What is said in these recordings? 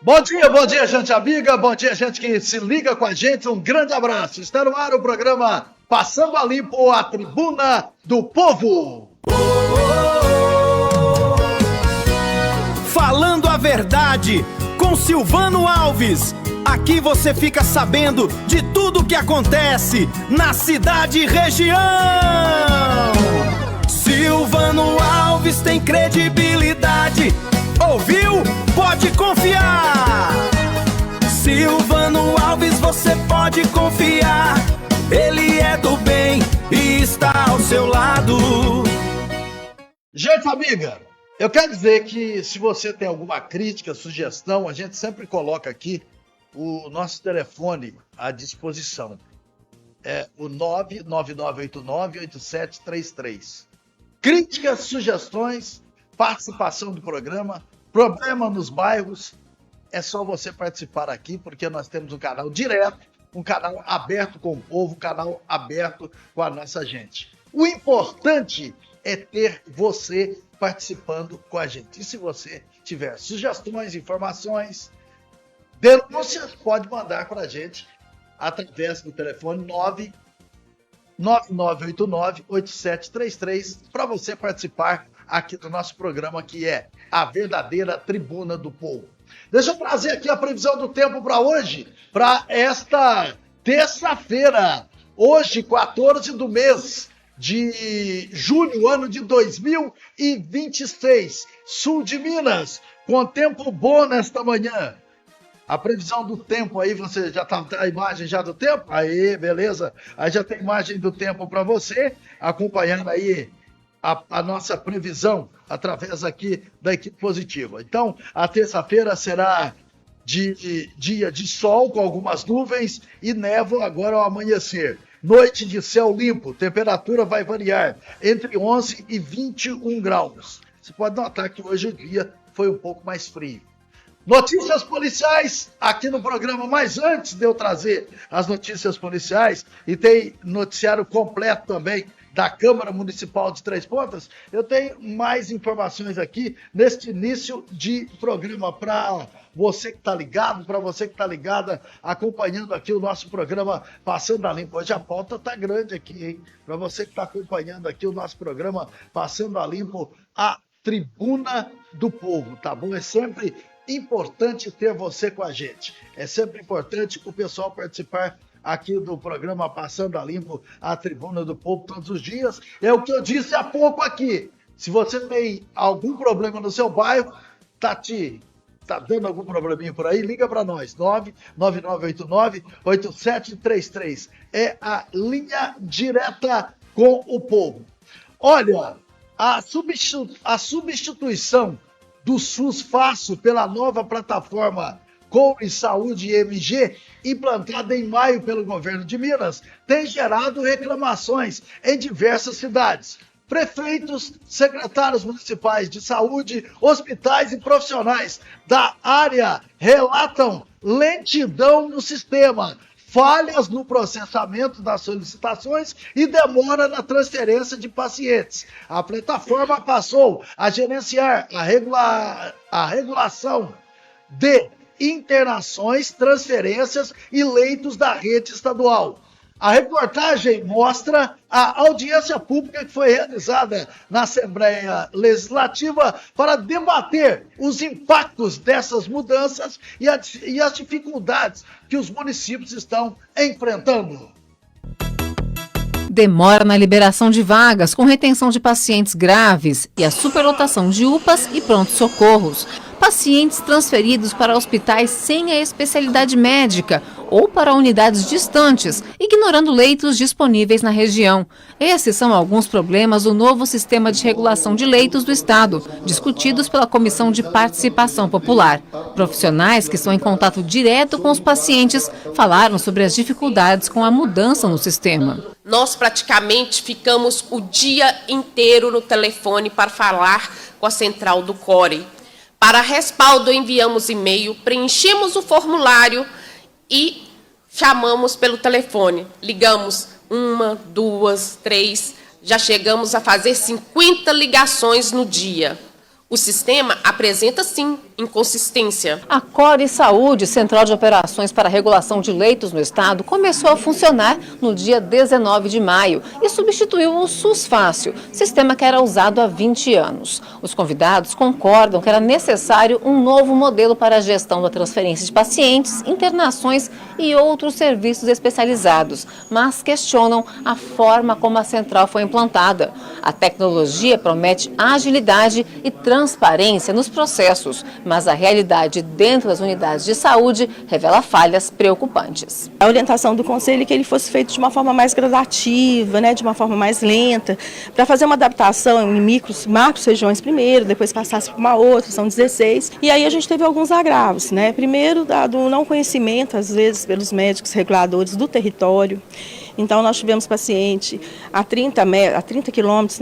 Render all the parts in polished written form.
Bom dia, gente amiga, bom dia, gente que se liga com a gente, um grande abraço. Está no ar o programa Passando a Limpo, a Tribuna do Povo. Falando a verdade, com Silvano Alves. Aqui você fica sabendo de tudo que acontece na cidade e região. Silvano Alves tem credibilidade. Ouviu? Pode confiar. Silvano Alves, você pode confiar. Ele é do bem e está ao seu lado. Gente amiga, eu quero dizer que se você tem alguma crítica, sugestão, a gente sempre coloca aqui o nosso telefone à disposição. É o 99989-8733. Críticas, sugestões, participação do programa, problema nos bairros, é só você participar aqui, porque nós temos um canal direto, um canal aberto com o povo, um canal aberto com a nossa gente. O importante é ter você participando com a gente. E se você tiver sugestões, informações, denúncias, pode mandar para a gente através do telefone 99989-8733 para você participar aqui do nosso programa, que é a verdadeira Tribuna do Povo. Deixa eu trazer aqui a previsão do tempo para hoje, para esta terça-feira, hoje, 14 do mês de julho, ano de 2026, sul de Minas, com tempo bom nesta manhã. A previsão do tempo aí, você já tá a imagem já do tempo? Aí, beleza. Aí já tem imagem do tempo para você, acompanhando aí a nossa previsão através aqui da equipe positiva. Então, a terça-feira será de dia de sol com algumas nuvens e névoa agora ao amanhecer. Noite de céu limpo, temperatura vai variar entre 11 e 21 graus. Você pode notar que hoje o dia foi um pouco mais frio. Notícias policiais aqui no programa, mas antes de eu trazer as notícias policiais, e tem noticiário completo também da Câmara Municipal de Três Pontas, eu tenho mais informações aqui neste início de programa para você que está ligado, para você que está ligada, acompanhando aqui o nosso programa Passando a Limpo. Hoje a pauta está grande aqui, hein? Para você que está acompanhando aqui o nosso programa Passando a Limpo, a Tribuna do Povo, tá bom? É sempre importante ter você com a gente. É sempre importante o pessoal participar aqui do programa Passando a Limpo, a Tribuna do Povo, todos os dias. É o que eu disse há pouco aqui. Se você tem algum problema no seu bairro, tá dando algum probleminha por aí, liga para nós, 99989-8733. É a linha direta com o povo. Olha, a substituição do SUS Fácil pela nova plataforma Coure Saúde MG, implantada em maio pelo governo de Minas, tem gerado reclamações em diversas cidades. Prefeitos, secretários municipais de saúde, hospitais e profissionais da área relatam lentidão no sistema, falhas no processamento das solicitações e demora na transferência de pacientes. A plataforma passou a gerenciar a regulação de internações, transferências e leitos da rede estadual. A reportagem mostra a audiência pública que foi realizada na Assembleia Legislativa para debater os impactos dessas mudanças e as dificuldades que os municípios estão enfrentando. Demora na liberação de vagas com retenção de pacientes graves e a superlotação de UPAs e pronto-socorros. Pacientes transferidos para hospitais sem a especialidade médica ou para unidades distantes, ignorando leitos disponíveis na região. Esses são alguns problemas do novo sistema de regulação de leitos do Estado, discutidos pela Comissão de Participação Popular. Profissionais que estão em contato direto com os pacientes falaram sobre as dificuldades com a mudança no sistema. Nós praticamente ficamos o dia inteiro no telefone para falar com a central do CORE. Para respaldo, enviamos e-mail, preenchemos o formulário e chamamos pelo telefone. Ligamos 1, 2, 3, já chegamos a fazer 50 ligações no dia. O sistema apresenta, sim, inconsistência. A Core Saúde, Central de Operações para a Regulação de Leitos no Estado, começou a funcionar no dia 19 de maio e substituiu o SUS Fácil, sistema que era usado há 20 anos. Os convidados concordam que era necessário um novo modelo para a gestão da transferência de pacientes, internações e outros serviços especializados, mas questionam a forma como a central foi implantada. A tecnologia promete agilidade e transparência nos processos, mas a realidade dentro das unidades de saúde revela falhas preocupantes. A orientação do conselho é que ele fosse feito de uma forma mais gradativa, de uma forma mais lenta, para fazer uma adaptação em macros regiões primeiro, depois passasse para uma outra, são 16. E aí a gente teve alguns agravos, Primeiro, do não conhecimento, às vezes, pelos médicos reguladores do território. Então, nós tivemos paciente a 30 quilômetros,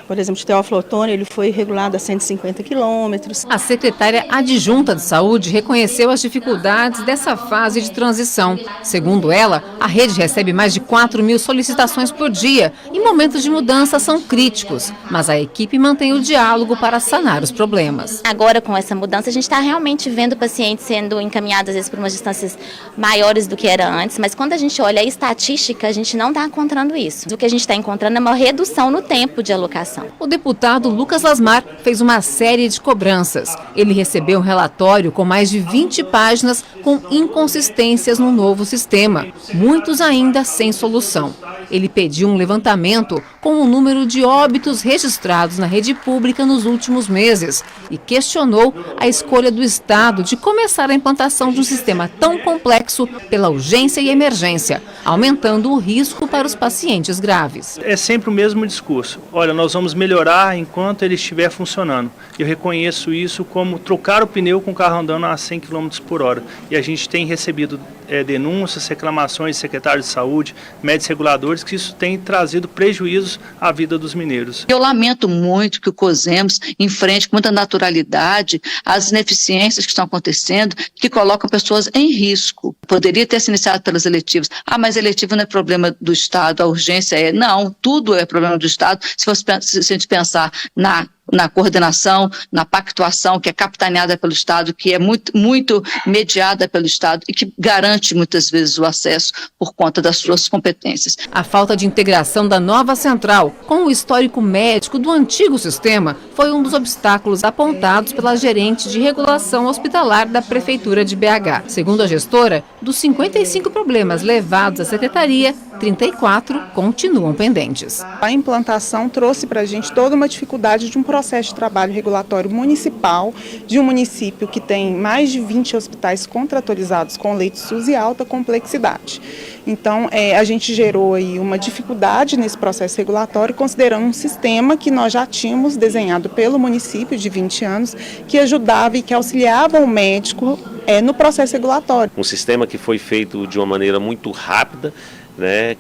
por exemplo, de Teófilo Otoni, ele foi regulado a 150 quilômetros. A secretária adjunta de saúde reconheceu as dificuldades dessa fase de transição. Segundo ela, a rede recebe mais de 4.000 solicitações por dia e momentos de mudança são críticos, mas a equipe mantém o diálogo para sanar os problemas. Agora, com essa mudança, a gente está realmente vendo pacientes sendo encaminhados, às vezes, por umas distâncias maiores do que era antes, mas quando a gente olha a estatística, a gente não está encontrando isso. O que a gente está encontrando é uma redução no tempo de alocação. O deputado Lucas Lasmar fez uma série de cobranças. Ele recebeu um relatório com mais de 20 páginas com inconsistências no novo sistema, muitos ainda sem solução. Ele pediu um levantamento com o número de óbitos registrados na rede pública nos últimos meses e questionou a escolha do Estado de começar a implantação de um sistema tão complexo pela urgência e emergência, aumentando o risco para os pacientes graves. É sempre o mesmo discurso. Olha, nós vamos melhorar enquanto ele estiver funcionando. Eu reconheço isso como trocar o pneu com o carro andando a 100 km por hora. E a gente tem recebido denúncias, reclamações de secretários de saúde, médicos reguladores, que isso tem trazido prejuízos à vida dos mineiros. Eu lamento muito que o COSEMS enfrente com muita naturalidade as ineficiências que estão acontecendo, que colocam pessoas em risco. Poderia ter se iniciado pelas eletivas. Mas eletivo não é problema do Estado, a urgência é... Não, tudo é problema do Estado, se a gente pensar na coordenação, na pactuação, que é capitaneada pelo Estado, que é muito mediada pelo Estado e que garante muitas vezes o acesso por conta das suas competências. A falta de integração da nova central com o histórico médico do antigo sistema foi um dos obstáculos apontados pela gerente de regulação hospitalar da Prefeitura de BH. Segundo a gestora, dos 55 problemas levados à secretaria, 34 continuam pendentes. A implantação trouxe para a gente toda uma dificuldade de um processo de trabalho regulatório municipal, de um município que tem mais de 20 hospitais contratualizados com leitos SUS e alta complexidade. Então, a gente gerou aí uma dificuldade nesse processo regulatório, considerando um sistema que nós já tínhamos desenhado pelo município de 20 anos, que ajudava e que auxiliava o médico no processo regulatório. Um sistema que foi feito de uma maneira muito rápida,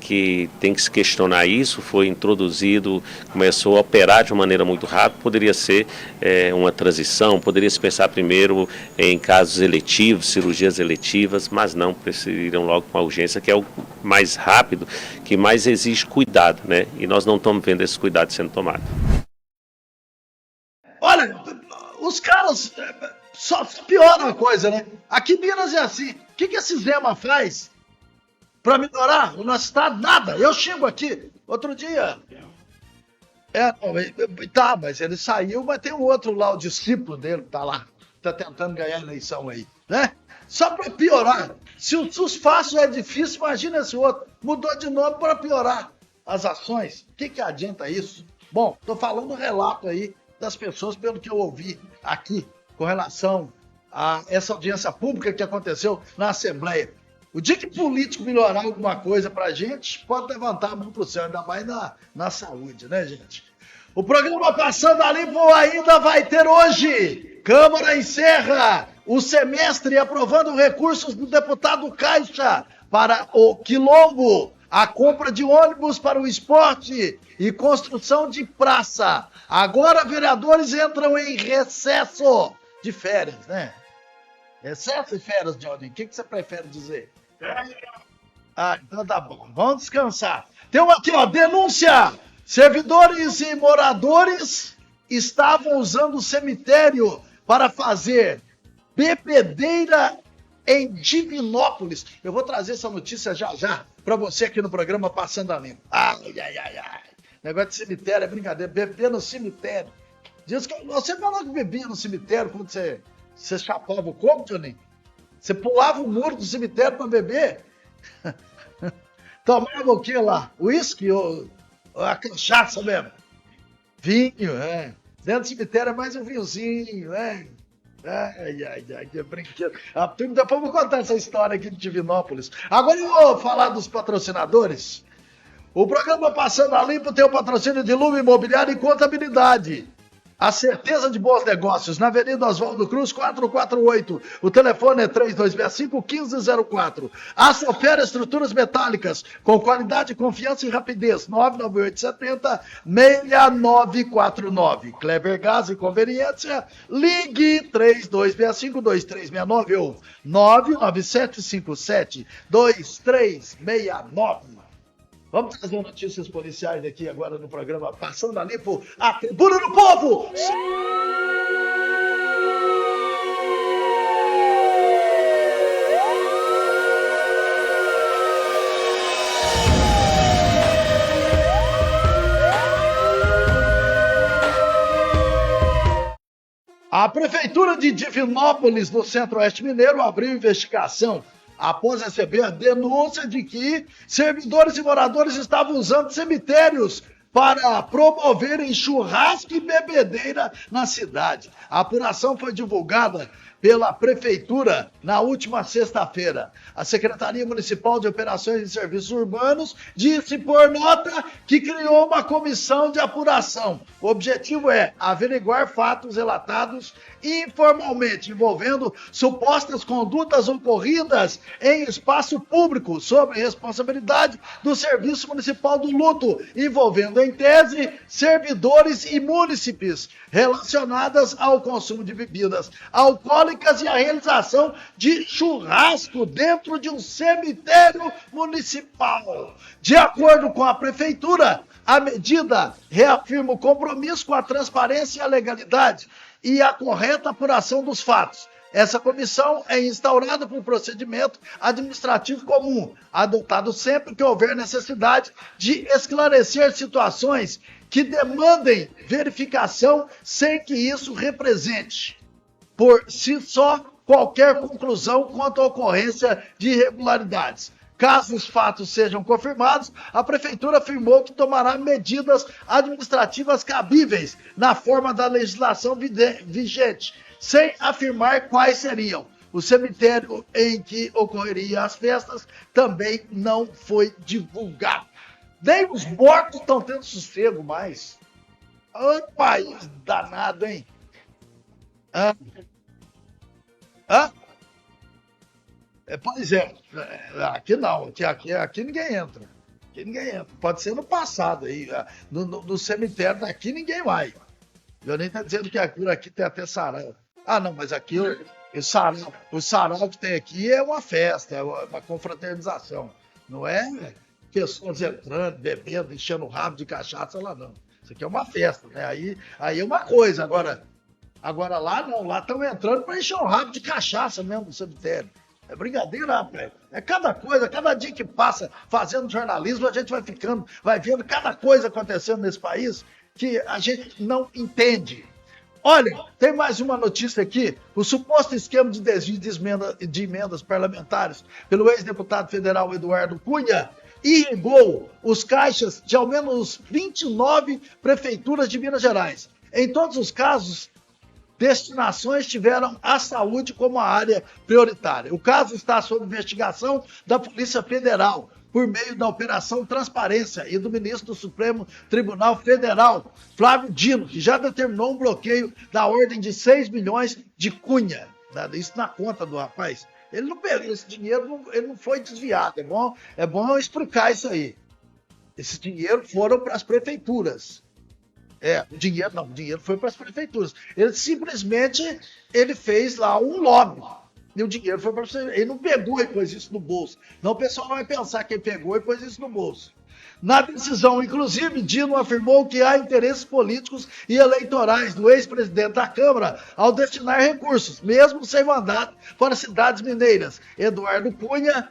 que tem que se questionar isso, foi introduzido, começou a operar de uma maneira muito rápida, poderia ser uma transição, poderia se pensar primeiro em casos eletivos, cirurgias eletivas, mas não, preferiram logo com a urgência, que é o mais rápido, que mais exige cuidado, e nós não estamos vendo esse cuidado sendo tomado. Olha, os caras só pioram a coisa, Aqui em Minas é assim, o que esse Zema faz? Para melhorar o nosso estado, nada. Eu chego aqui, outro dia. Mas ele saiu, mas tem um outro lá, o discípulo dele, que tá lá, tá tentando ganhar a eleição aí, Só para piorar. Se o SUS fácil é difícil, imagina esse outro. Mudou de nome para piorar as ações. O que adianta isso? Bom, tô falando o relato aí das pessoas, pelo que eu ouvi aqui, com relação a essa audiência pública que aconteceu na Assembleia. O dia que político melhorar alguma coisa pra gente, pode levantar a mão pro céu, ainda mais na saúde, gente? O programa Passando a Limpo ainda vai ter hoje. Câmara encerra o semestre aprovando recursos do deputado Caixa para o Quilombo, a compra de ônibus para o esporte e construção de praça. Agora vereadores entram em recesso de férias, Recesso e férias, Johnny. O que você prefere dizer? Então tá bom. Vamos descansar. Tem uma aqui, denúncia. Servidores e moradores estavam usando o cemitério para fazer bebedeira em Divinópolis. Eu vou trazer essa notícia já para você aqui no programa Passando a Limpo. Ai. Negócio de cemitério é brincadeira. Beber no cemitério. Diz que você falou que bebia no cemitério quando você chapava o coco, Johnny? Você pulava o muro do cemitério para beber? Tomava o que lá? Uísque ou a cachaça mesmo? Vinho, Dentro do cemitério é mais um vinhozinho, Ai, que brinquedo. Depois eu vou contar essa história aqui de Divinópolis. Agora eu vou falar dos patrocinadores. O programa Passando a Limpo tem o patrocínio de Lume Imobiliário e Contabilidade. A certeza de bons negócios, na Avenida Oswaldo Cruz, 448. O telefone é 3265-1504. A Sofera Estruturas Metálicas, com qualidade, confiança e rapidez, 99870-6949. Kleber Gás e Conveniência, ligue 3265-2369 ou 99757-2369. Vamos trazer notícias policiais aqui agora no programa Passando a Limpo, a Tribuna do Povo! A Prefeitura de Divinópolis, no Centro-Oeste Mineiro, abriu investigação após receber a denúncia de que servidores e moradores estavam usando cemitérios para promoverem churrasco e bebedeira na cidade. A apuração foi divulgada pela Prefeitura na última sexta-feira. A Secretaria Municipal de Operações e Serviços Urbanos disse por nota que criou uma comissão de apuração. O objetivo é averiguar fatos relatados informalmente envolvendo supostas condutas ocorridas em espaço público sob responsabilidade do Serviço Municipal do Luto, envolvendo em tese servidores e munícipes relacionadas ao consumo de bebidas alcoólicas e a realização de churrasco dentro de um cemitério municipal. De acordo com a Prefeitura, a medida reafirma o compromisso com a transparência e a legalidade e a correta apuração dos fatos. Essa comissão é instaurada por procedimento administrativo comum, adotado sempre que houver necessidade de esclarecer situações que demandem verificação sem que isso represente, por si só, qualquer conclusão quanto à ocorrência de irregularidades. Caso os fatos sejam confirmados, a Prefeitura afirmou que tomará medidas administrativas cabíveis na forma da legislação vigente, sem afirmar quais seriam. O cemitério em que ocorreriam as festas também não foi divulgado. Nem os mortos estão tendo sossego mais. Ô, país danado, hein? Pois é, aqui não, aqui ninguém entra. Aqui ninguém entra. Pode ser no passado aí. No cemitério daqui ninguém vai. Eu nem estou dizendo que por aqui tem até sarau. Ah, não, mas aqui o sarau que tem aqui é uma festa, é uma confraternização. Não é pessoas entrando, bebendo, enchendo o rabo de cachaça lá, não. Isso aqui é uma festa, né? Aí é uma coisa. Agora lá não, lá estão entrando para encher o rabo de cachaça mesmo no cemitério. É brincadeira, rapaz. É cada coisa, cada dia que passa fazendo jornalismo, a gente vai vendo cada coisa acontecendo nesse país que a gente não entende. Olha, tem mais uma notícia aqui. O suposto esquema de desvio de emendas parlamentares pelo ex-deputado federal Eduardo Cunha irrigou os caixas de ao menos 29 prefeituras de Minas Gerais. Em todos os casos, destinações tiveram a saúde como a área prioritária. O caso está sob investigação da Polícia Federal, por meio da Operação Transparência e do ministro do Supremo Tribunal Federal, Flávio Dino, que já determinou um bloqueio da ordem de 6 milhões de Cunha. Isso na conta do rapaz. Ele não pegou esse dinheiro, ele não foi desviado. É bom explicar isso aí. Esse dinheiro foram para as prefeituras. O dinheiro foi para as prefeituras. Ele simplesmente fez lá um lobby. E o dinheiro foi para você. Ele não pegou e pôs isso no bolso. Não, o pessoal vai pensar que ele pegou e pôs isso no bolso. Na decisão, inclusive, Dino afirmou que há interesses políticos e eleitorais do ex-presidente da Câmara ao destinar recursos, mesmo sem mandato, para cidades mineiras. Eduardo Cunha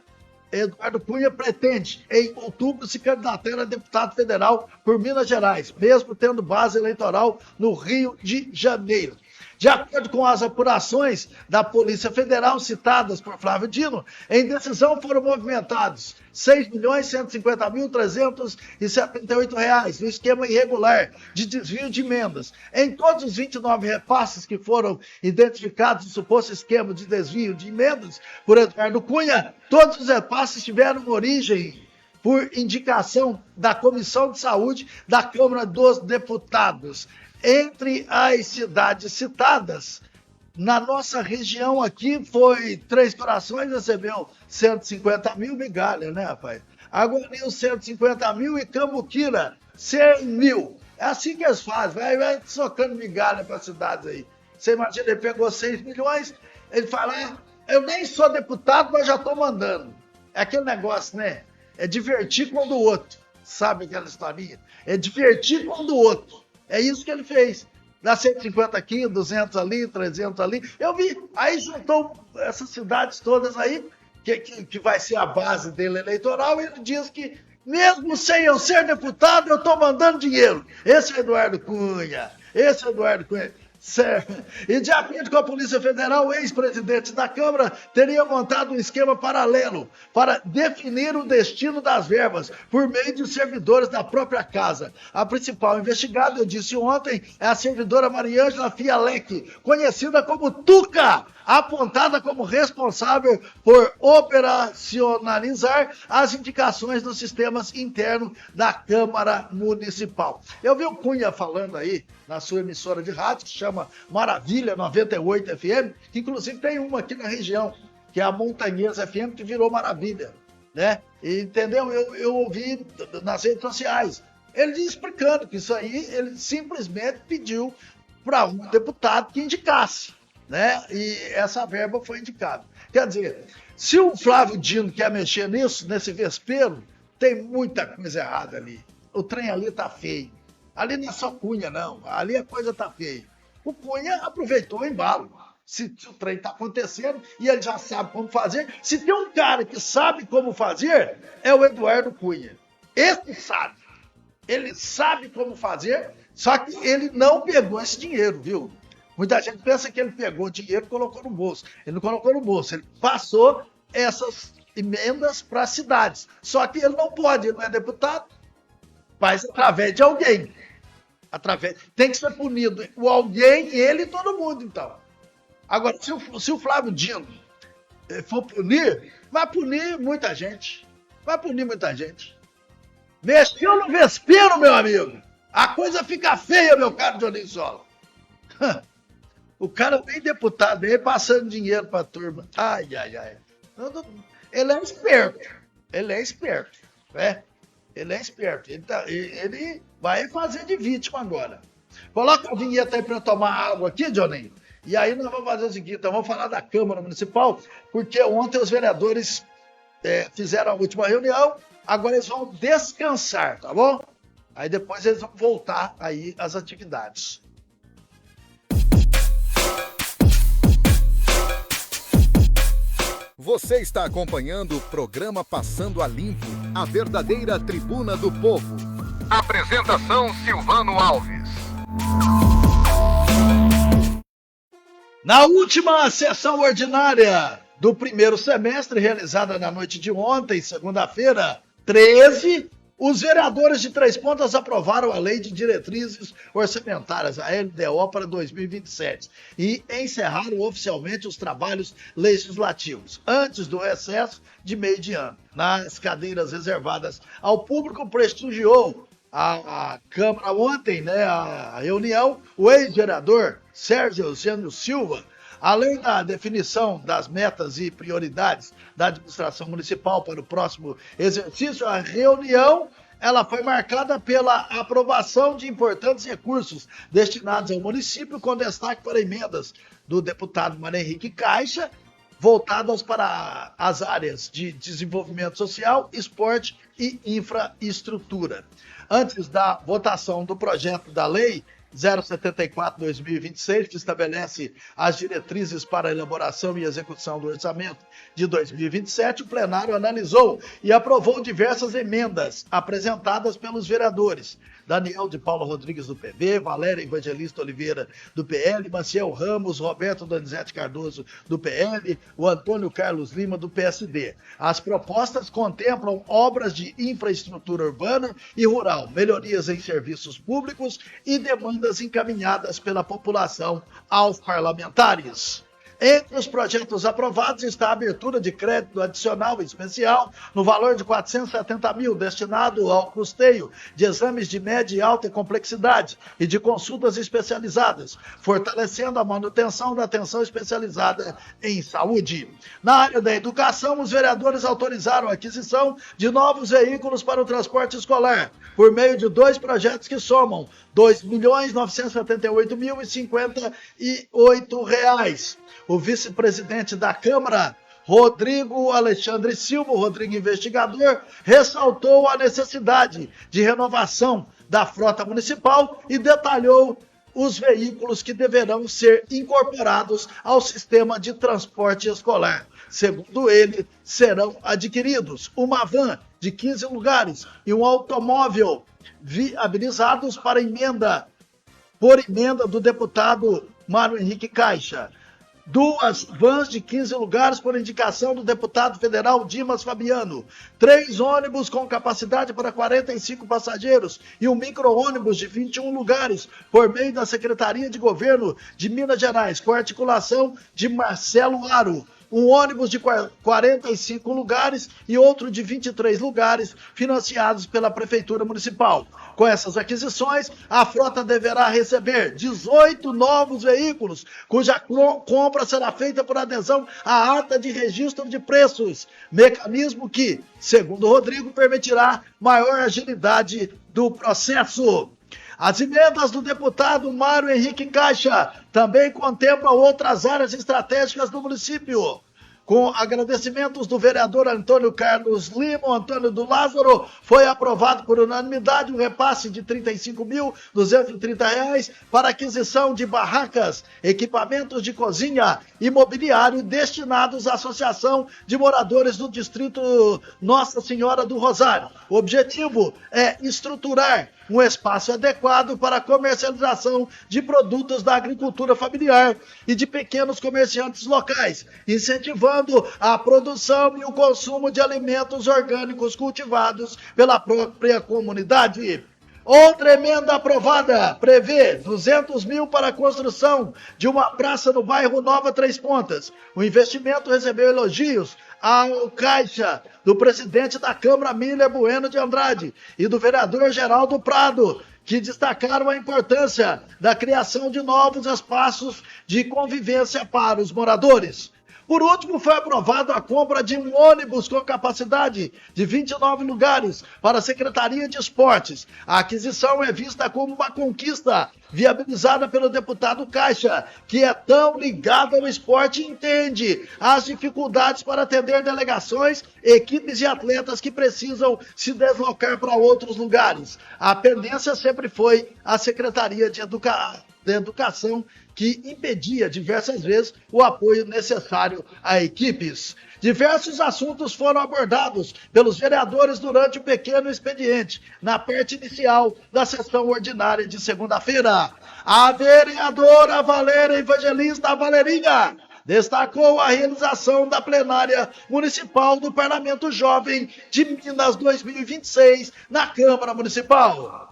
pretende, em outubro, se candidatar a deputado federal por Minas Gerais, mesmo tendo base eleitoral no Rio de Janeiro. De acordo com as apurações da Polícia Federal citadas por Flávio Dino, em decisão foram movimentados R$ 6.150.378 no esquema irregular de desvio de emendas. Em todos os 29 repasses que foram identificados no suposto esquema de desvio de emendas por Eduardo Cunha, todos os repasses tiveram origem por indicação da Comissão de Saúde da Câmara dos Deputados. Entre as cidades citadas, na nossa região aqui foi Três Corações, recebeu 150 mil, migalha, né, rapaz? Aguarinho, 150 mil e Cambuquira, 100 mil. É assim que eles fazem, vai socando migalha para as cidades aí. Você imagina, ele pegou 6 milhões, ele fala, eu nem sou deputado, mas já estou mandando. É aquele negócio, né? É divertir com o do outro. Sabe aquela historinha? É divertir com o do outro. É isso que ele fez. Dá 150 aqui, 200 ali, 300 ali. Eu vi. Aí juntou essas cidades todas aí, que vai ser a base dele eleitoral, e ele diz que, mesmo sem eu ser deputado, eu estou mandando dinheiro. Esse é Eduardo Cunha. Certo. E de acordo com a Polícia Federal, o ex-presidente da Câmara teria montado um esquema paralelo para definir o destino das verbas por meio de servidores da própria casa. A principal investigada, eu disse ontem, é a servidora Mariângela Fialec, conhecida como Tuca, apontada como responsável por operacionalizar as indicações dos sistemas internos da Câmara Municipal. Eu vi o Cunha falando aí na sua emissora de rádio, que chama Maravilha 98 FM, que inclusive tem uma aqui na região, que é a Montanhesa FM, que virou Maravilha, né? E, entendeu? Eu ouvi nas redes sociais. Ele explicando que isso aí, ele simplesmente pediu para um deputado que indicasse, né? E essa verba foi indicada. Quer dizer, se o Flávio Dino quer mexer nisso, nesse vespeiro, tem muita coisa errada ali. O trem ali tá feio. Ali não é só Cunha, não. Ali a coisa tá feia. O Cunha aproveitou o embalo. Se o trem está acontecendo e ele já sabe como fazer. Se tem um cara que sabe como fazer, é o Eduardo Cunha. Esse sabe. Ele sabe como fazer, só que ele não pegou esse dinheiro, viu? Muita gente pensa que ele pegou o dinheiro e colocou no bolso. Ele não colocou no bolso, ele passou essas emendas para as cidades. Só que ele não pode, ele não é deputado, mas através de alguém. Tem que ser punido o alguém, ele e todo mundo, então. Agora, se o Flávio Dino for punir, vai punir muita gente. Mexeu no vespeiro, meu amigo. A coisa fica feia, meu caro Johnny Sola. O cara vem deputado, vem passando dinheiro para a turma. Ai. Ele é esperto. Né? Ele é esperto. Ele vai fazer de vítima agora. Coloca a vinheta aí para eu tomar água aqui, Johnny. E aí nós vamos fazer o seguinte, então vamos falar da Câmara Municipal, porque ontem os vereadores fizeram a última reunião, agora eles vão descansar, tá bom? Aí depois eles vão voltar aí às atividades. Você está acompanhando o programa Passando a Limpo, a verdadeira tribuna do povo. Apresentação Silvano Alves. Na última sessão ordinária do primeiro semestre, realizada na noite de ontem, segunda-feira, 13, os vereadores de Três Pontas aprovaram a Lei de Diretrizes Orçamentárias, a LDO, para 2027, e encerraram oficialmente os trabalhos legislativos, antes do recesso de meio de ano. Nas cadeiras reservadas ao público, prestigiou a Câmara ontem, né, a reunião, o ex-vereador Sérgio Eugênio Silva. Além da definição das metas e prioridades da administração municipal para o próximo exercício, a reunião ela foi marcada pela aprovação de importantes recursos destinados ao município, com destaque para emendas do deputado Mário Henrique Caixa, voltadas para as áreas de desenvolvimento social, esporte e infraestrutura. Antes da votação do projeto da lei 074/2026, que estabelece as diretrizes para a elaboração e execução do orçamento de 2027, o plenário analisou e aprovou diversas emendas apresentadas pelos vereadores Daniel de Paula Rodrigues, do PV, Valéria Evangelista Oliveira, do PL, Maciel Ramos, Roberto Donizete Cardoso, do PL, o Antônio Carlos Lima, do PSD. As propostas contemplam obras de infraestrutura urbana e rural, melhorias em serviços públicos e demandas encaminhadas pela população aos parlamentares. Entre os projetos aprovados está a abertura de crédito adicional especial no valor de 470 mil, destinado ao custeio de exames de média e alta complexidade e de consultas especializadas, fortalecendo a manutenção da atenção especializada em saúde. Na área da educação, os vereadores autorizaram a aquisição de novos veículos para o transporte escolar, por meio de 2 projetos que somam R$ 2.978.058. O vice-presidente da Câmara, Rodrigo Alexandre Silva, o Rodrigo Investigador, ressaltou a necessidade de renovação da frota municipal e detalhou os veículos que deverão ser incorporados ao sistema de transporte escolar. Segundo ele, serão adquiridos uma van de 15 lugares e um automóvel viabilizados para por emenda do deputado Mário Henrique Caixa. 2 vans de 15 lugares por indicação do deputado federal Dimas Fabiano, 3 ônibus com capacidade para 45 passageiros e um micro-ônibus de 21 lugares por meio da Secretaria de Governo de Minas Gerais, com articulação de Marcelo Aro. Um ônibus de 45 lugares e outro de 23 lugares, financiados pela Prefeitura Municipal. Com essas aquisições, a frota deverá receber 18 novos veículos, cuja compra será feita por adesão à ata de registro de preços, mecanismo que, segundo Rodrigo, permitirá maior agilidade do processo. As emendas do deputado Mário Henrique Caixa também contemplam outras áreas estratégicas do município. Com agradecimentos do vereador Antônio Carlos Lima, Antônio do Lázaro, foi aprovado por unanimidade um repasse de R$ 35.230 para aquisição de barracas, equipamentos de cozinha e mobiliário destinados à Associação de Moradores do Distrito Nossa Senhora do Rosário. O objetivo é estruturar um espaço adequado para a comercialização de produtos da agricultura familiar e de pequenos comerciantes locais, incentivando a produção e o consumo de alimentos orgânicos cultivados pela própria comunidade. Outra emenda aprovada prevê 200 mil para a construção de uma praça no bairro Nova Três Pontas. O investimento recebeu elogios ao Caixa, do presidente da Câmara, Miller Bueno de Andrade, e do vereador Geraldo Prado, que destacaram a importância da criação de novos espaços de convivência para os moradores. Por último, foi aprovada a compra de um ônibus com capacidade de 29 lugares para a Secretaria de Esportes. A aquisição é vista como uma conquista viabilizada pelo deputado Caixa, que é tão ligado ao esporte e entende as dificuldades para atender delegações, equipes e atletas que precisam se deslocar para outros lugares. A pendência sempre foi a Secretaria de Educação, que impedia diversas vezes o apoio necessário a equipes. Diversos assuntos foram abordados pelos vereadores durante o pequeno expediente, na parte inicial da sessão ordinária de segunda-feira. A vereadora Valéria Evangelista Valerinha destacou a realização da plenária municipal do Parlamento Jovem de Minas 2026 na Câmara Municipal.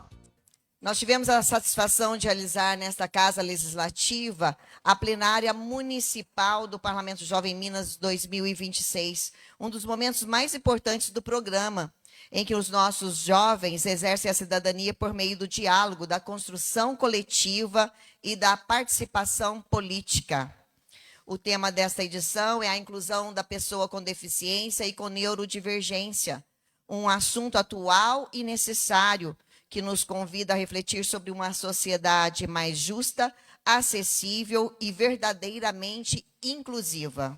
Nós tivemos a satisfação de realizar nesta Casa Legislativa a plenária municipal do Parlamento Jovem Minas 2026, um dos momentos mais importantes do programa, em que os nossos jovens exercem a cidadania por meio do diálogo, da construção coletiva e da participação política. O tema desta edição é a inclusão da pessoa com deficiência e com neurodivergência, um assunto atual e necessário, que nos convida a refletir sobre uma sociedade mais justa, acessível e verdadeiramente inclusiva.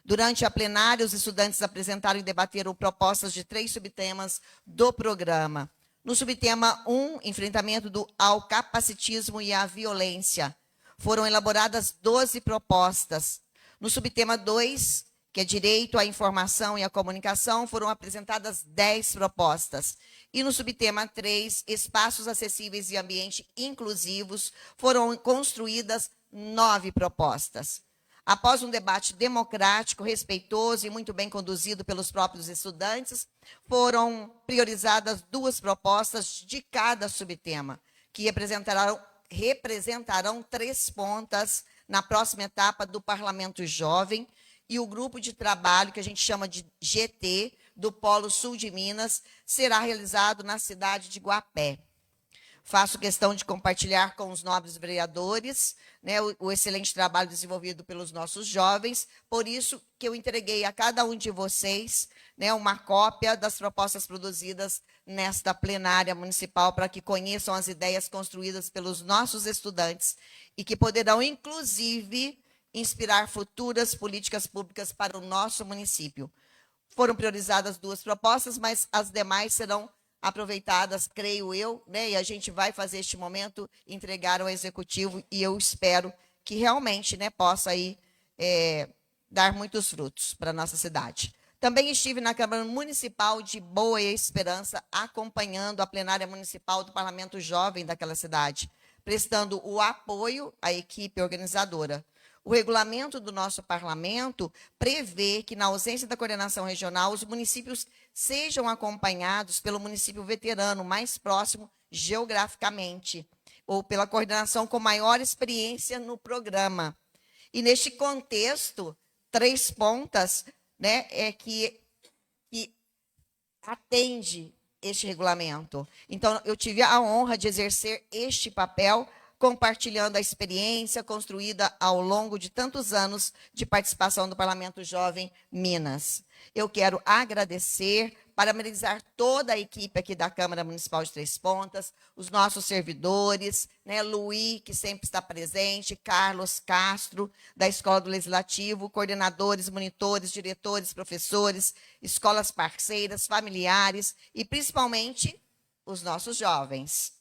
Durante a plenária, os estudantes apresentaram e debateram propostas de 3 subtemas do programa. No subtema 1, enfrentamento ao capacitismo e à violência, foram elaboradas 12 propostas. No subtema 2, que é direito à informação e à comunicação, foram apresentadas 10 propostas. E no subtema 3, espaços acessíveis e ambiente inclusivos, foram construídas 9 propostas. Após um debate democrático, respeitoso e muito bem conduzido pelos próprios estudantes, foram priorizadas 2 propostas de cada subtema, que representarão 3 pontas na próxima etapa do Parlamento Jovem, e o grupo de trabalho, que a gente chama de GT, do Polo Sul de Minas, será realizado na cidade de Guapé. Faço questão de compartilhar com os nobres vereadores, né, o excelente trabalho desenvolvido pelos nossos jovens, por isso que eu entreguei a cada um de vocês, né, uma cópia das propostas produzidas nesta plenária municipal, para que conheçam as ideias construídas pelos nossos estudantes e que poderão, inclusive, inspirar futuras políticas públicas para o nosso município. Foram priorizadas 2 propostas, mas as demais serão aproveitadas, creio eu, né? E a gente vai fazer este momento, entregar ao Executivo, e eu espero que realmente, né, possa aí, dar muitos frutos para a nossa cidade. Também estive na Câmara Municipal de Boa Esperança, acompanhando a plenária municipal do Parlamento Jovem daquela cidade, prestando o apoio à equipe organizadora. O regulamento do nosso parlamento prevê que, na ausência da coordenação regional, os municípios sejam acompanhados pelo município veterano mais próximo geograficamente, ou pela coordenação com maior experiência no programa. E, neste contexto, 3 pontas, né, que atende este regulamento. Então, eu tive a honra de exercer este papel, compartilhando a experiência construída ao longo de tantos anos de participação do Parlamento Jovem Minas. Eu quero agradecer, parabenizar toda a equipe aqui da Câmara Municipal de Três Pontas, os nossos servidores, né, Luí, que sempre está presente, Carlos Castro, da Escola do Legislativo, coordenadores, monitores, diretores, professores, escolas parceiras, familiares e, principalmente, os nossos jovens,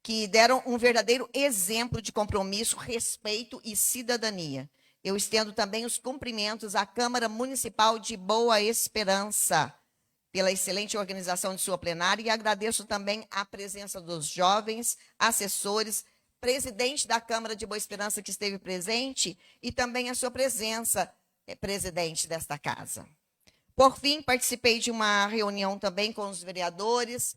que deram um verdadeiro exemplo de compromisso, respeito e cidadania. Eu estendo também os cumprimentos à Câmara Municipal de Boa Esperança pela excelente organização de sua plenária e agradeço também a presença dos jovens, assessores, presidente da Câmara de Boa Esperança que esteve presente e também a sua presença, presidente desta casa. Por fim, participei de uma reunião também com os vereadores,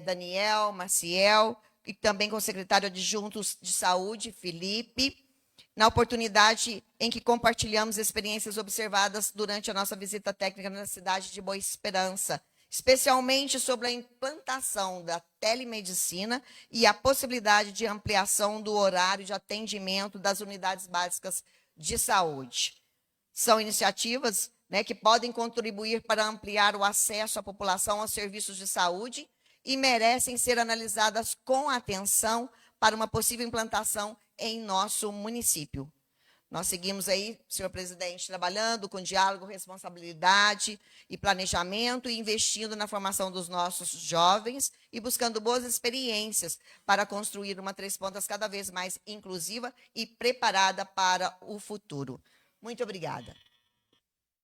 Daniel, Maciel, e também com o secretário adjunto de Saúde, Felipe, na oportunidade em que compartilhamos experiências observadas durante a nossa visita técnica na cidade de Boa Esperança, especialmente sobre a implantação da telemedicina e a possibilidade de ampliação do horário de atendimento das unidades básicas de saúde. São iniciativas, né, que podem contribuir para ampliar o acesso à população aos serviços de saúde e merecem ser analisadas com atenção para uma possível implantação em nosso município. Nós seguimos aí, senhor presidente, trabalhando com diálogo, responsabilidade e planejamento e investindo na formação dos nossos jovens e buscando boas experiências para construir uma Três Pontas cada vez mais inclusiva e preparada para o futuro. Muito obrigada.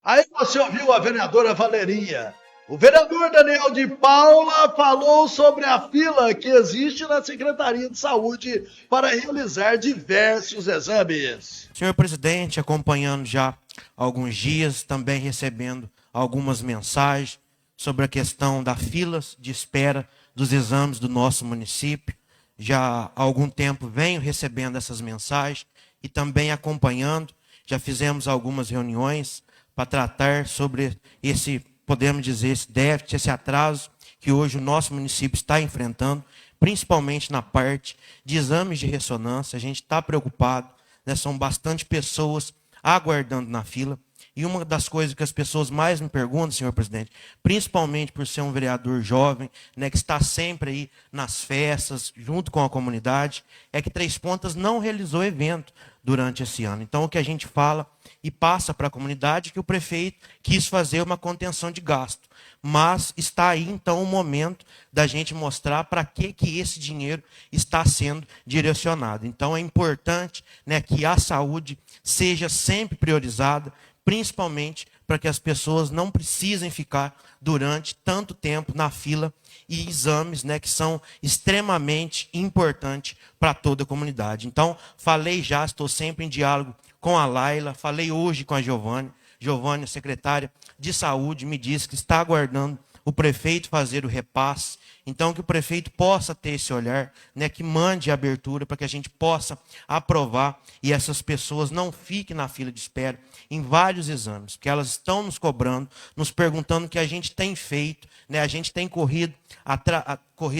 Aí você ouviu a vereadora Valerinha. O vereador Daniel de Paula falou sobre a fila que existe na Secretaria de Saúde para realizar diversos exames. Senhor presidente, acompanhando já há alguns dias, também recebendo algumas mensagens sobre a questão das filas de espera dos exames do nosso município. Já há algum tempo venho recebendo essas mensagens e também acompanhando. Já fizemos algumas reuniões para tratar sobre esse, podemos dizer, esse déficit, esse atraso que hoje o nosso município está enfrentando, principalmente na parte de exames de ressonância. A gente está preocupado, né? São bastante pessoas aguardando na fila. E uma das coisas que as pessoas mais me perguntam, senhor presidente, principalmente por ser um vereador jovem, né, que está sempre aí nas festas, junto com a comunidade, é que Três Pontas não realizou evento durante esse ano. Então, o que a gente fala e passa para a comunidade é que o prefeito quis fazer uma contenção de gasto. Mas está aí, então, o momento da gente mostrar para que esse dinheiro está sendo direcionado. Então, é importante, né, que a saúde seja sempre priorizada, principalmente para que as pessoas não precisem ficar durante tanto tempo na fila e exames, né, que são extremamente importantes para toda a comunidade. Então, falei já, estou sempre em diálogo com a Laila, falei hoje com a Giovânia. Giovânia, secretária de Saúde, me disse que está aguardando o prefeito fazer o repasse. Então, que o prefeito possa ter esse olhar, né, que mande a abertura para que a gente possa aprovar e essas pessoas não fiquem na fila de espera em vários exames, porque elas estão nos cobrando, nos perguntando o que a gente tem feito, né, a gente tem corrido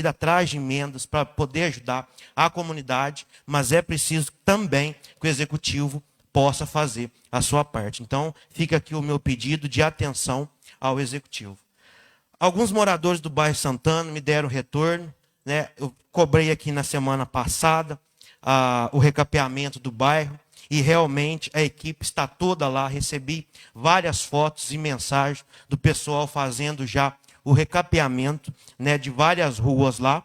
atrás de emendas para poder ajudar a comunidade, mas é preciso também que o executivo possa fazer a sua parte. Então, fica aqui o meu pedido de atenção ao executivo. Alguns moradores do bairro Santana me deram retorno, né? Eu cobrei aqui na semana passada o recapeamento do bairro e realmente a equipe está toda lá. Recebi várias fotos e mensagens do pessoal fazendo já o recapeamento, né, de várias ruas lá.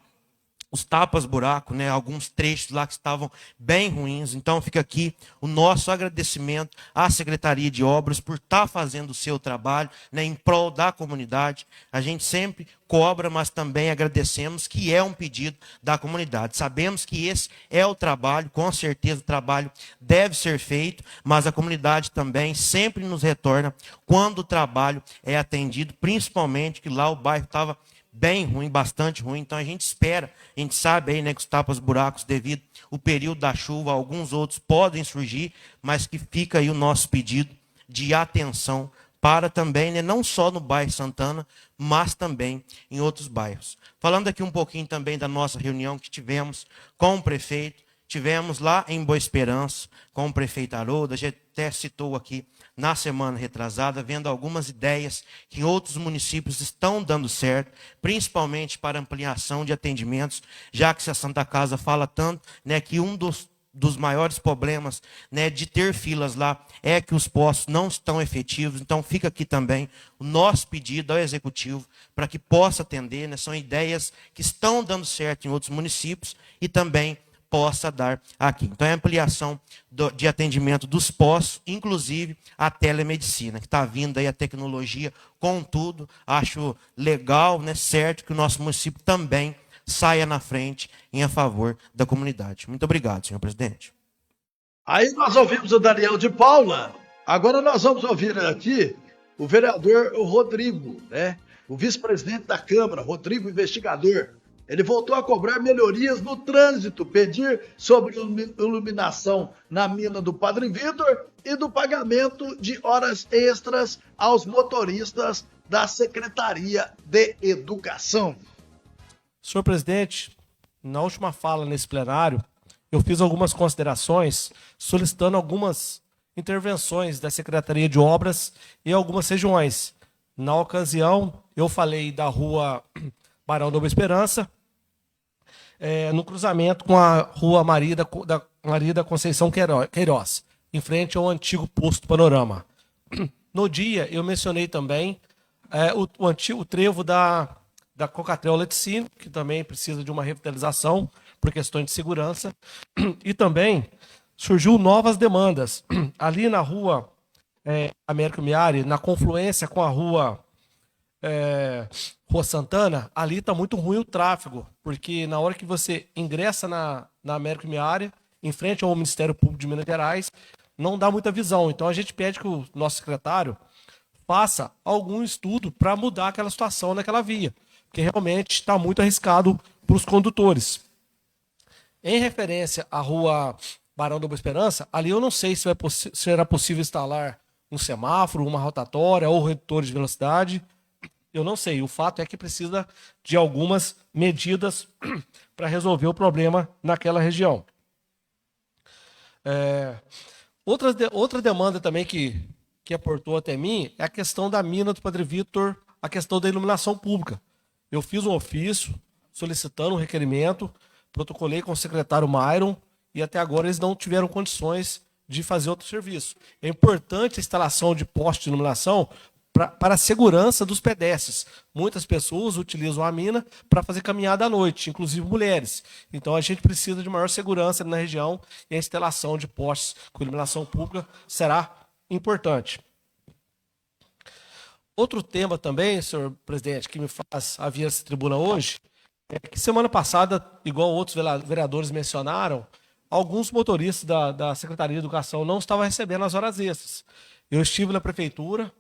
Os tapas-buraco, né, alguns trechos lá que estavam bem ruins. Então, fica aqui o nosso agradecimento à Secretaria de Obras por estar fazendo o seu trabalho, né, em prol da comunidade. A gente sempre cobra, mas também agradecemos que é um pedido da comunidade. Sabemos que esse é o trabalho, com certeza o trabalho deve ser feito, mas a comunidade também sempre nos retorna quando o trabalho é atendido, principalmente que lá o bairro estava bem ruim, bastante ruim. Então a gente espera, a gente sabe aí, né, que os tapas-buracos, devido ao período da chuva, alguns outros podem surgir, mas que fica aí o nosso pedido de atenção para também, né, não só no bairro Santana, mas também em outros bairros. Falando aqui um pouquinho também da nossa reunião que tivemos com o prefeito, tivemos lá em Boa Esperança com o prefeito Haroldo, a gente até citou aqui na semana retrasada, vendo algumas ideias que outros municípios estão dando certo, principalmente para ampliação de atendimentos, já que a Santa Casa fala tanto, né, que um dos maiores problemas, né, de ter filas lá é que os postos não estão efetivos. Então fica aqui também o nosso pedido ao executivo para que possa atender, né, são ideias que estão dando certo em outros municípios e também possa dar aqui. Então, é a ampliação de atendimento dos postos, inclusive a telemedicina, que está vindo aí a tecnologia com tudo. Acho legal, né, certo, que o nosso município também saia na frente em favor da comunidade. Muito obrigado, senhor presidente. Aí nós ouvimos o Daniel de Paula. Agora nós vamos ouvir aqui o vereador Rodrigo, né? O vice-presidente da Câmara, Rodrigo, investigador. Ele voltou a cobrar melhorias no trânsito, pedir sobre iluminação na mina do Padre Vitor e do pagamento de horas extras aos motoristas da Secretaria de Educação. Senhor presidente, na última fala nesse plenário, eu fiz algumas considerações solicitando algumas intervenções da Secretaria de Obras em algumas regiões. Na ocasião, eu falei da rua Barão da Boa Esperança, no cruzamento com a rua Maria da Conceição Queiroz, em frente ao antigo posto Panorama. No dia, eu mencionei também o trevo da Cocatrel Leticínio, que também precisa de uma revitalização por questões de segurança. E também surgiu novas demandas. Ali na rua Américo Miari, na confluência com a rua Santana, ali está muito ruim o tráfego, porque na hora que você ingressa na Américo Miari, em frente ao Ministério Público de Minas Gerais, não dá muita visão. Então a gente pede que o nosso secretário faça algum estudo para mudar aquela situação naquela via, porque realmente está muito arriscado para os condutores. Em referência à rua Barão da Boa Esperança, ali eu não sei se será possível instalar um semáforo, uma rotatória ou redutores de velocidade. Eu não sei. O fato é que precisa de algumas medidas para resolver o problema naquela região. Outra demanda também que aportou até mim é a questão da mina do Padre Vitor, a questão da iluminação pública. Eu fiz um ofício solicitando um requerimento, protocolei com o secretário Myron e até agora eles não tiveram condições de fazer outro serviço. É importante a instalação de postes de iluminação para a segurança dos pedestres. Muitas pessoas utilizam a mina para fazer caminhada à noite, inclusive mulheres. Então a gente precisa de maior segurança na região e a instalação de postes com iluminação pública será importante. Outro tema também, senhor presidente, que me faz vir essa tribuna hoje, é que semana passada, igual outros vereadores mencionaram, alguns motoristas da Secretaria de Educação não estavam recebendo as horas extras. Eu estive na prefeitura,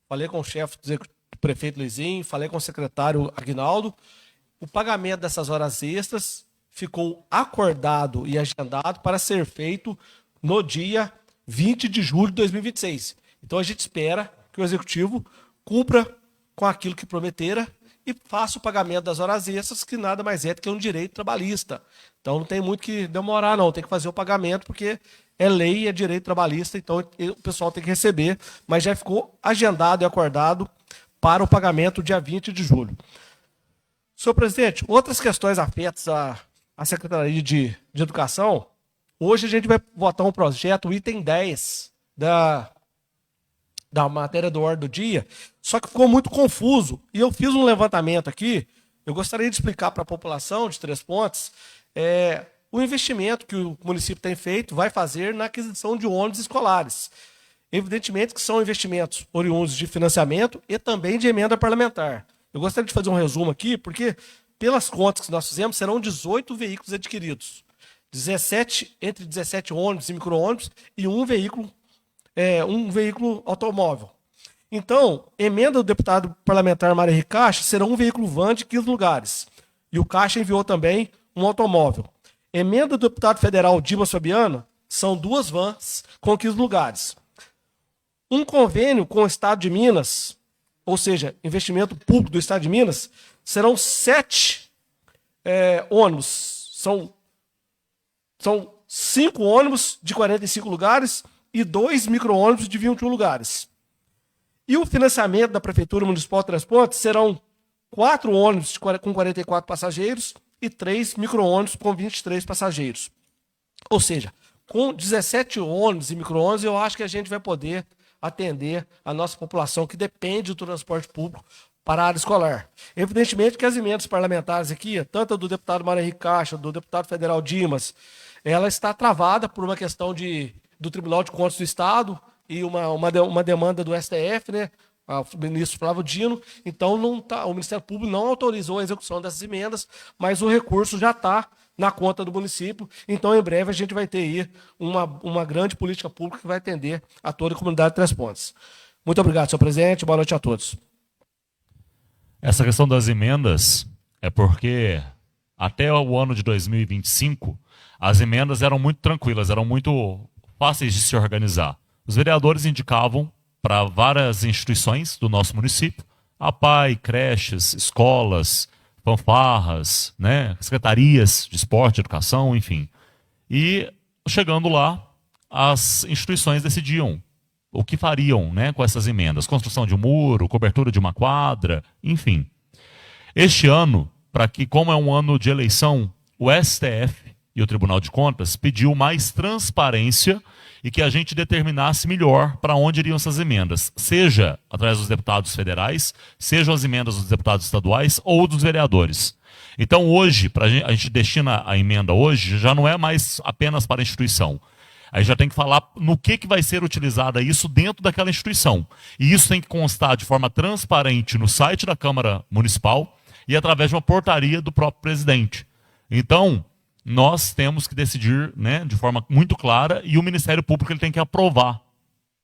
falei com o chefe do prefeito Luizinho, falei com o secretário Aguinaldo. O pagamento dessas horas extras ficou acordado e agendado para ser feito no dia 20 de julho de 2026. Então a gente espera que o Executivo cumpra com aquilo que prometera e faça o pagamento das horas extras, que nada mais é do que um direito trabalhista. Então não tem muito que demorar, não. Tem que fazer o pagamento, porque é lei, é direito trabalhista, então o pessoal tem que receber, mas já ficou agendado e acordado para o pagamento dia 20 de julho. Senhor presidente, outras questões afetas à Secretaria de Educação, hoje a gente vai votar um projeto, o item 10 da matéria do ordem do dia, só que ficou muito confuso, e eu fiz um levantamento aqui, eu gostaria de explicar para a população de Três Pontes, o investimento que o município tem feito, vai fazer na aquisição de ônibus escolares. Evidentemente que são investimentos oriundos de financiamento e também de emenda parlamentar. Eu gostaria de fazer um resumo aqui, porque pelas contas que nós fizemos, serão 18 veículos adquiridos. Entre 17 ônibus e micro-ônibus e um veículo automóvel. Então, emenda do deputado parlamentar Mário Henrique Caixa será um veículo van de 15 lugares. E o Caixa enviou também um automóvel. Emenda do deputado federal Dimas Fabiano são 2 vans com 15 lugares. Um convênio com o Estado de Minas, ou seja, investimento público do Estado de Minas, serão 7 ônibus. São 5 ônibus de 45 lugares e 2 micro-ônibus de 21 lugares. E o financiamento da Prefeitura Municipal de Três Pontes serão 4 ônibus com 44 passageiros e 3 micro-ônibus com 23 passageiros. Ou seja, com 17 ônibus e micro-ônibus, eu acho que a gente vai poder atender a nossa população que depende do transporte público para a área escolar. Evidentemente que as emendas parlamentares aqui, tanto a do deputado Mário Henrique Caixa, do deputado federal Dimas, ela está travada por uma questão do Tribunal de Contas do Estado e uma demanda do STF, né? O ministro Flávio Dino, então o Ministério Público não autorizou a execução dessas emendas, mas o recurso já está na conta do município, então em breve a gente vai ter aí uma grande política pública que vai atender a toda a comunidade de Três Pontes. Muito obrigado, senhor presidente, boa noite a todos. Essa questão das emendas é porque até o ano de 2025 as emendas eram muito tranquilas, eram muito fáceis de se organizar. Os vereadores indicavam para várias instituições do nosso município, APAI, creches, escolas, fanfarras, né, secretarias de esporte, educação, enfim. E chegando lá, as instituições decidiam o que fariam, né, com essas emendas. Construção de um muro, cobertura de uma quadra, enfim. Este ano, como é um ano de eleição, o STF e o Tribunal de Contas pediu mais transparência e que a gente determinasse melhor para onde iriam essas emendas, seja através dos deputados federais, sejam as emendas dos deputados estaduais ou dos vereadores. Então hoje, a gente destina a emenda hoje, já não é mais apenas para a instituição. Aí já tem que falar no que vai ser utilizada isso dentro daquela instituição. E isso tem que constar de forma transparente no site da Câmara Municipal e através de uma portaria do próprio presidente. Então, nós temos que decidir, né, de forma muito clara, e o Ministério Público ele tem que aprovar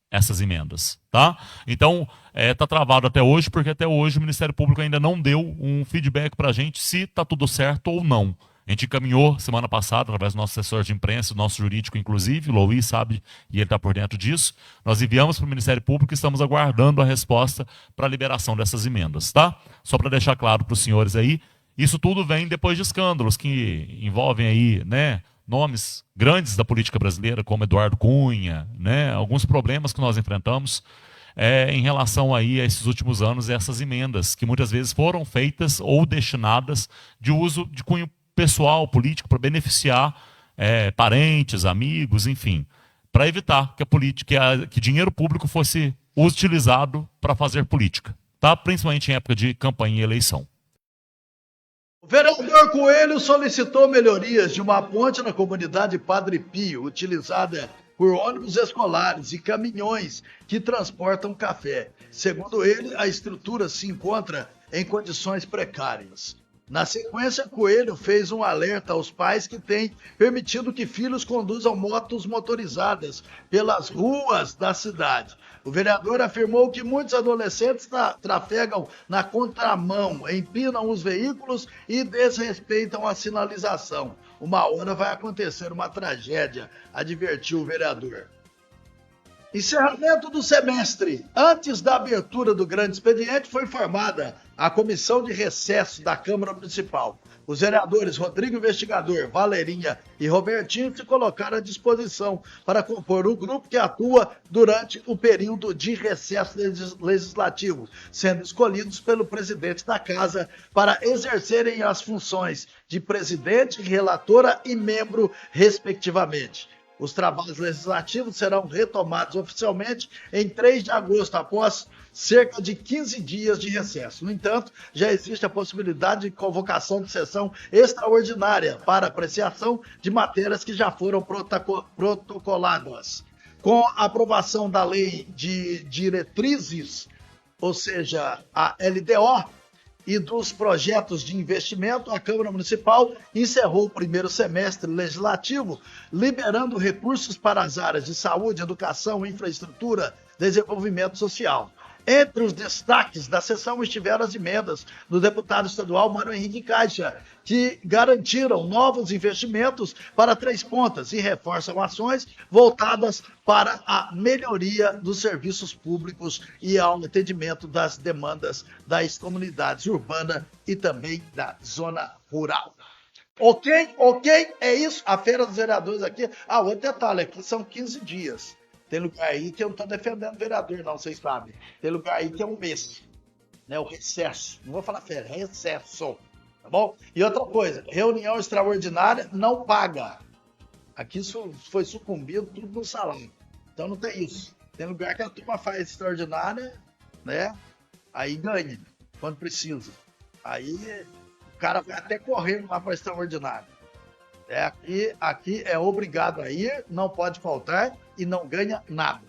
essas emendas, tá? Então, está travado até hoje, porque até hoje o Ministério Público ainda não deu um feedback para a gente se está tudo certo ou não. A gente encaminhou semana passada, através do nosso assessor de imprensa, do nosso jurídico, inclusive, o Luiz sabe, e ele está por dentro disso. Nós enviamos para o Ministério Público e estamos aguardando a resposta para a liberação dessas emendas, tá? Só para deixar claro para os senhores aí, isso tudo vem depois de escândalos que envolvem aí, né, nomes grandes da política brasileira, como Eduardo Cunha, né, alguns problemas que nós enfrentamos em relação aí a esses últimos anos, essas emendas, que muitas vezes foram feitas ou destinadas de uso de cunho pessoal, político, para beneficiar parentes, amigos, enfim, para evitar que dinheiro público fosse utilizado para fazer política, tá? Principalmente em época de campanha e eleição. O vereador Coelho solicitou melhorias de uma ponte na comunidade Padre Pio, utilizada por ônibus escolares e caminhões que transportam café. Segundo ele, a estrutura se encontra em condições precárias. Na sequência, Coelho fez um alerta aos pais que têm permitido que filhos conduzam motos motorizadas pelas ruas da cidade. O vereador afirmou que muitos adolescentes trafegam na contramão, empinam os veículos e desrespeitam a sinalização. Uma hora vai acontecer uma tragédia, advertiu o vereador. Encerramento do semestre. Antes da abertura do grande expediente, foi formada a comissão de recesso da Câmara Municipal. Os vereadores Rodrigo Investigador, Valerinha e Robertinho se colocaram à disposição para compor o grupo que atua durante o período de recesso legislativo, sendo escolhidos pelo presidente da Casa para exercerem as funções de presidente, relatora e membro, respectivamente. Os trabalhos legislativos serão retomados oficialmente em 3 de agosto, após cerca de 15 dias de recesso. No entanto, já existe a possibilidade de convocação de sessão extraordinária para apreciação de matérias que já foram protocoladas. Com a aprovação da Lei de Diretrizes, ou seja, a LDO, e dos projetos de investimento, a Câmara Municipal encerrou o primeiro semestre legislativo, liberando recursos para as áreas de saúde, educação, infraestrutura, desenvolvimento social. Entre os destaques da sessão estiveram as emendas do deputado estadual Mário Henrique Caixa, que garantiram novos investimentos para Três Pontas e reforçam ações voltadas para a melhoria dos serviços públicos e ao atendimento das demandas das comunidades urbanas e também da zona rural. Ok, é isso. A Feira dos Vereadores aqui. Outro detalhe, aqui são 15 dias. Tem lugar aí que eu não estou defendendo o vereador, não, vocês sabem. Tem lugar aí que é um mês, né? O recesso. Não vou falar férias, recesso. Tá bom? E outra coisa, reunião extraordinária não paga. Aqui isso foi sucumbido tudo no salário. Então não tem isso. Tem lugar que a turma faz extraordinária, né? Aí ganha, quando precisa. Aí o cara vai até correndo lá para extraordinária. Aqui é obrigado a ir, não pode faltar e não ganha nada.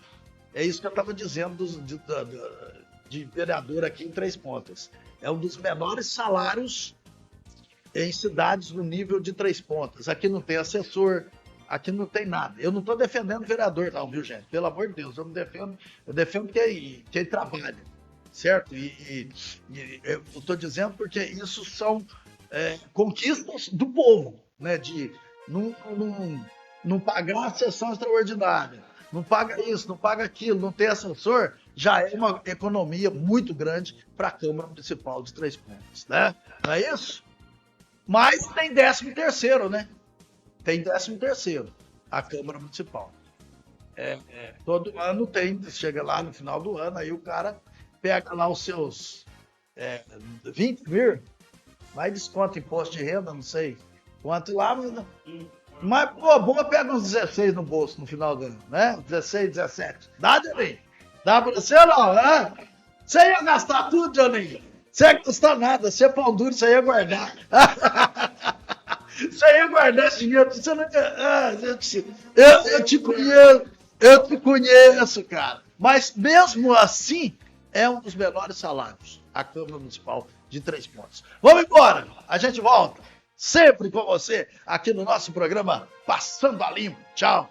É isso que eu estava dizendo de vereador aqui em Três Pontas. É um dos menores salários em cidades no nível de Três Pontas. Aqui não tem assessor, aqui não tem nada. Eu não estou defendendo vereador não, viu, gente? Pelo amor de Deus, eu defendo quem trabalha, certo? E eu estou dizendo porque isso são conquistas do povo, né? De não pagar a sessão extraordinária, não paga isso, não paga aquilo, não tem assessor, já é uma economia muito grande para a Câmara Municipal de Três Pontas, né? Não é isso? Mas tem 13º, né? Tem 13º a Câmara Municipal. Todo ano tem, chega lá no final do ano, aí o cara pega lá os seus 20 mil, vai desconta imposto de renda, não sei quanto lá, mas boa pega uns 16 no bolso no final do ano, né? 16, 17. Dá, Johnny? Dá pra você ou não, né? Você ia gastar tudo, Johnny? Você ia gastar nada, você é pão duro, você ia guardar. Você ia guardar esse dinheiro, você não... Eu te conheço, cara. Mas mesmo assim, é um dos menores salários, a Câmara Municipal de Três Pontas. Vamos embora, a gente volta. Sempre com você, aqui no nosso programa Passando a Limpo. Tchau.